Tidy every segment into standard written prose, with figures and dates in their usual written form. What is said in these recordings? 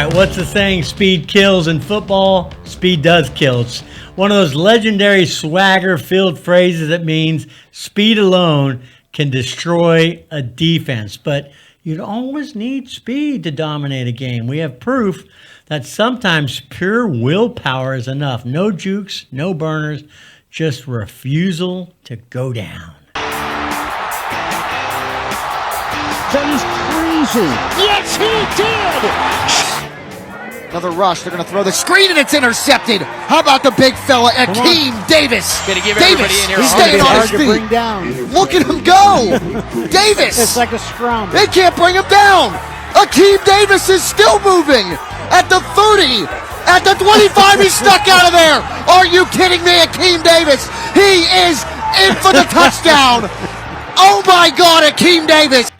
right, what's the saying? Speed kills in football. Speed does kill. It's one of those legendary swagger-filled phrases that means speed alone can destroy a defense. But you'd always need speed to dominate a game. We have proof that sometimes pure willpower is enough. No jukes, no burners, just refusal to go down. That is crazy. Yes, he did. Another rush. They're going to throw the screen, and it's intercepted. How about the big fella, Akeem Davis? Davis, he's staying on his feet. Look at him go. Davis. It's like a scrum. They can't bring him down. Akeem Davis is still moving. At the 30, at the 25, he's stuck out of there. Are you kidding me, Akeem Davis? He is in for the touchdown. Oh, my God, Akeem Davis.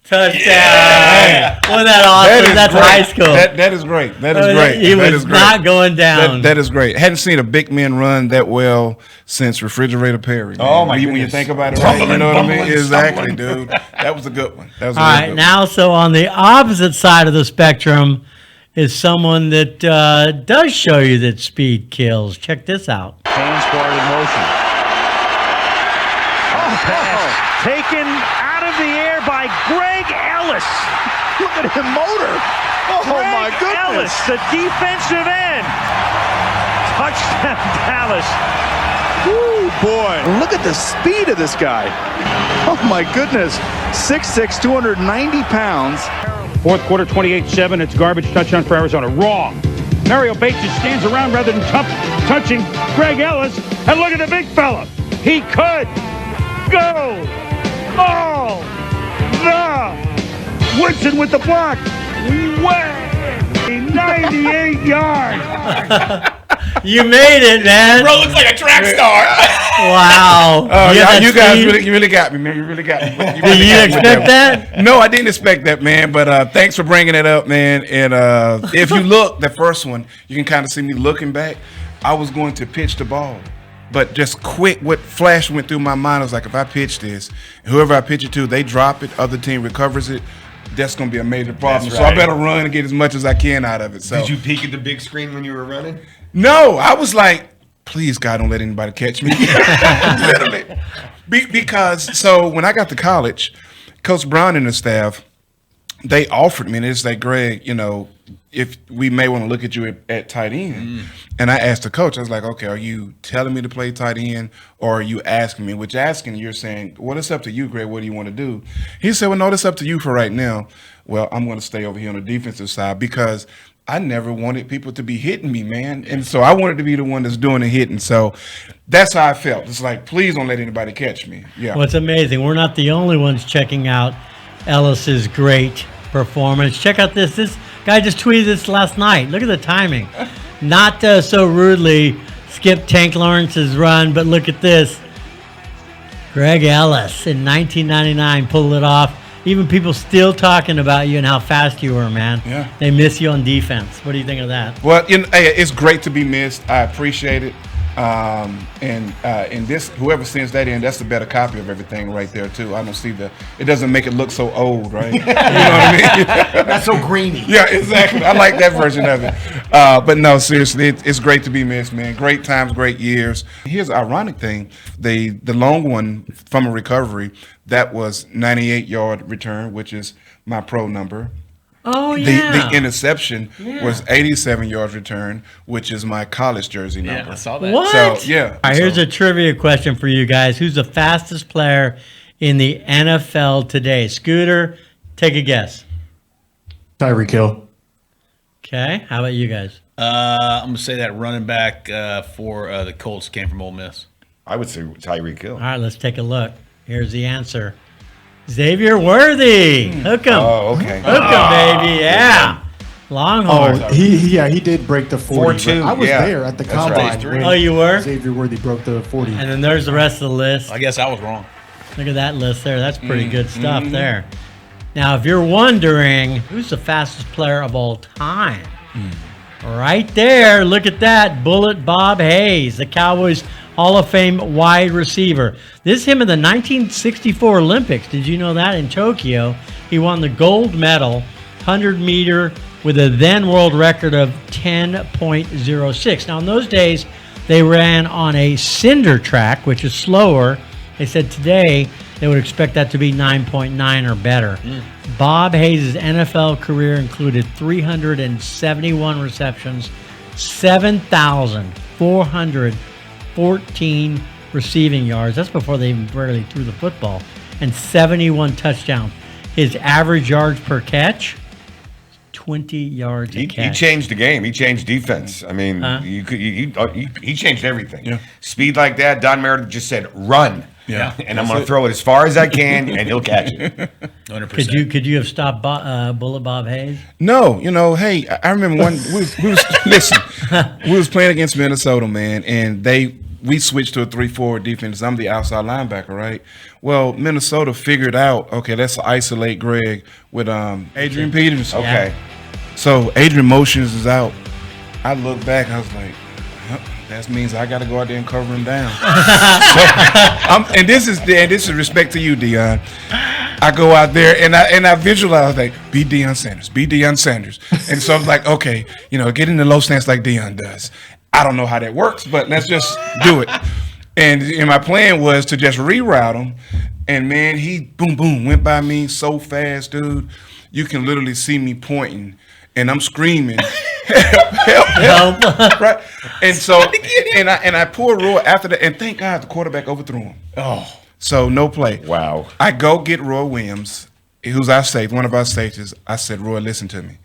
Touchdown. Yeah. Wasn't that awesome? That's great. high school. That is great. That is great. He that was is great. not going down. That is great. Hadn't seen a big man run that well since Refrigerator Perry. Man. Oh, my goodness. When you think about it, right? You know what I mean? Exactly, dude. That was a good one. That was All right, now, so on the opposite side of the spectrum is someone that does show you that speed kills. Check this out. Hands forward in motion. Oh, pass taken out of the air by Greg Ellis. Look at him motor. Oh, my goodness. Ellis, the defensive end. Touchdown, Dallas. Woo, boy. Look at the speed of this guy. Oh, my goodness. 6'6", 290 pounds. Fourth quarter, 28-7. It's garbage touchdown for Arizona. Wrong. Mario Bates just stands around rather than touching Greg Ellis. And look at the big fella. He could go all the Woodson with the block. Way 98 yards. You made it, man. Bro looks like a track star. Wow. Oh, yeah, you guys really got me, man. You really got me. Did you expect that? No, I didn't expect that, man. But thanks for bringing it up, man. And if you look, the first one, you can kind of see me looking back. I was going to pitch the ball. But just quick, what flash went through my mind, I was like, if I pitch this, whoever I pitch it to, they drop it, other team recovers it, that's going to be a major problem. That's So right. I better run and get as much as I can out of it. So Did you peek at the big screen when you were running? No, I was like, please, God, don't let anybody catch me. Literally. Because, so when I got to college, Coach Brown and the staff, they offered me, and it's like, Greg, you know, if we may want to look at you at tight end. And I asked the coach, I was like, okay, are you telling me to play tight end, or are you asking me? Which asking, you're saying, well, it's up to you, Greg. What do you want to do? He said, well, no, it's up to you for right now. Well, I'm going to stay over here on the defensive side because I never wanted people to be hitting me, man. And so I wanted to be the one that's doing the hitting. So that's how I felt. It's like, please don't let anybody catch me. Yeah. Well, it's amazing. We're not the only ones checking out Ellis's great performance. Check out this. This guy just tweeted this last night. Look at the timing. Not so rudely skip Tank Lawrence's run, but look at this. Greg Ellis in 1999 pulled it off. Even people still talking about you and how fast you were, man. Yeah. They miss you on defense. What do you think of that? Well, it's great to be missed. I appreciate it. And this, whoever sends that in, that's the better copy of everything right there too. I don't see it doesn't make it look so old, right? You know what I mean? Not so grainy. Yeah, exactly. I like that version of it. But no, seriously, it's great to be missed, man. Great times, great years. Here's the ironic thing. The long one from a recovery, that was 98-yard return, which is my pro number. Oh, yeah. The interception was 87 yards return, which is my college jersey number. Yeah, I saw that. What? So, yeah. All right, here's a trivia question for you guys. Who's the fastest player in the NFL today? Scooter, take a guess. Tyreek Hill. Okay, how about you guys? I'm going to say that running back for the Colts came from Ole Miss. I would say Tyreek Hill. All right, let's take a look. Here's the answer. Xavier Worthy. Hook 'em. Oh, okay. Hook 'em, baby. Yeah. Longhorn. Oh, he did break the 40. 4.2, I was yeah. there at the That's right. combine. when Oh, you were? Xavier Worthy broke the 40. And then there's the rest of the list. I guess I was wrong. Look at that list there. That's pretty good stuff there. Now, if you're wondering who's the fastest player of all time, right there, look at that. Bullet Bob Hayes, the Cowboys Hall of Fame wide receiver. This is him in the 1964 Olympics. Did you know that? In Tokyo, he won the gold medal, 100-meter with a then world record of 10.06. Now, in those days, they ran on a cinder track, which is slower. They said today they would expect that to be 9.9 or better. Bob Hayes' NFL career included 371 receptions, 7,414 receiving yards. That's before they even barely threw the football. And 71 touchdowns. His average yards per catch, 20 yards a catch. He changed the game. He changed defense. I mean, he changed everything. Yeah. Speed like that, Don Meredith just said, run. Yeah. And I'm going to throw it as far as I can, and he'll catch it. 100%. Could you have stopped Bullet Bob Hayes? No, hey, I remember we was listen, we was playing against Minnesota, man, and we switched to a 3-4 defense. I'm the outside linebacker, right? Well, Minnesota figured out, okay, let's isolate Greg with Adrian Peters. Okay. So Adrian motions is out. I look back, I was like, that means I got to go out there and cover him down. And this is respect to you, Deion. I go out there and I visualize like be Deion Sanders. And so I was like, okay, get in the low stance like Deion does. I don't know how that works, but let's just do it. And my plan was to just reroute him. And man, he boom went by me so fast, dude. You can literally see me pointing. And I'm screaming, help. Right? And so, and I pull Roy after that, and thank God the quarterback overthrew him. Oh. So, no play. Wow. I go get Roy Williams, who's our safety, one of our safeties. I said, Roy, listen to me.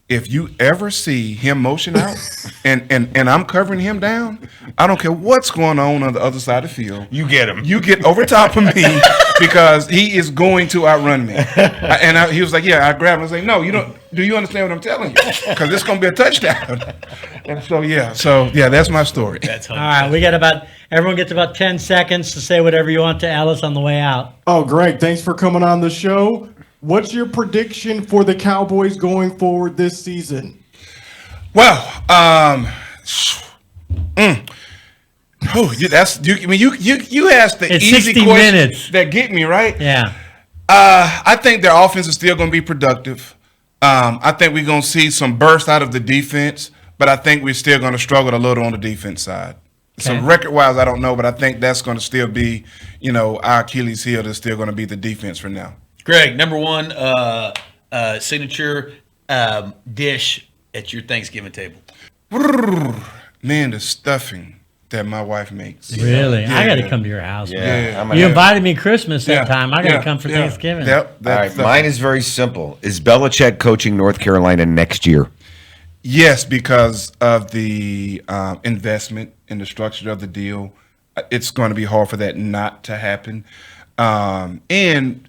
If you ever see him motion out and I'm covering him down, I don't care what's going on the other side of the field. You get him. You get over top of me because he is going to outrun me. He was like, yeah, I grabbed him. I was like, no, you don't. Do you understand what I'm telling you? Because it's going to be a touchdown. And so, that's my story. All right, everyone gets about 10 seconds to say whatever you want to Ellis on the way out. Oh, Greg, thanks for coming on the show. What's your prediction for the Cowboys going forward this season? Well, you asked the It's easy 60 questions minutes. that get me, right? Yeah. I think their offense is still going to be productive. I think we're going to see some burst out of the defense, but I think we're still going to struggle a little on the defense side. So record-wise, I don't know, but I think that's going to still be, our Achilles heel is still going to be the defense for now. Greg, number one signature dish at your Thanksgiving table. Man, the stuffing that my wife makes. Really? Yeah. I got to come to your house. Yeah. You invited me Christmas that time. I got to come for Thanksgiving. Yep. All right, mine is very simple. Is Belichick coaching North Carolina next year? Yes, because of the investment in the structure of the deal. It's going to be hard for that not to happen. And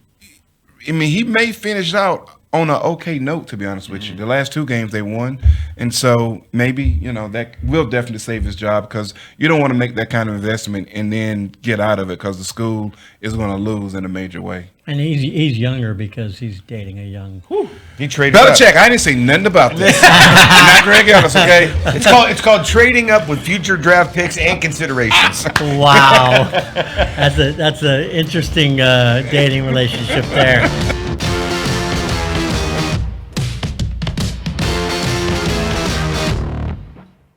I mean, he may finish out on an okay note, to be honest with you. The last two games they won. And so maybe, that will definitely save his job because you don't want to make that kind of investment and then get out of it because the school is going to lose in a major way. And he's younger because he's dating a young. He traded Belichick, I didn't say nothing about this. Not Greg Ellis, okay? It's called trading up with future draft picks and considerations. Wow. That's an interesting dating relationship there.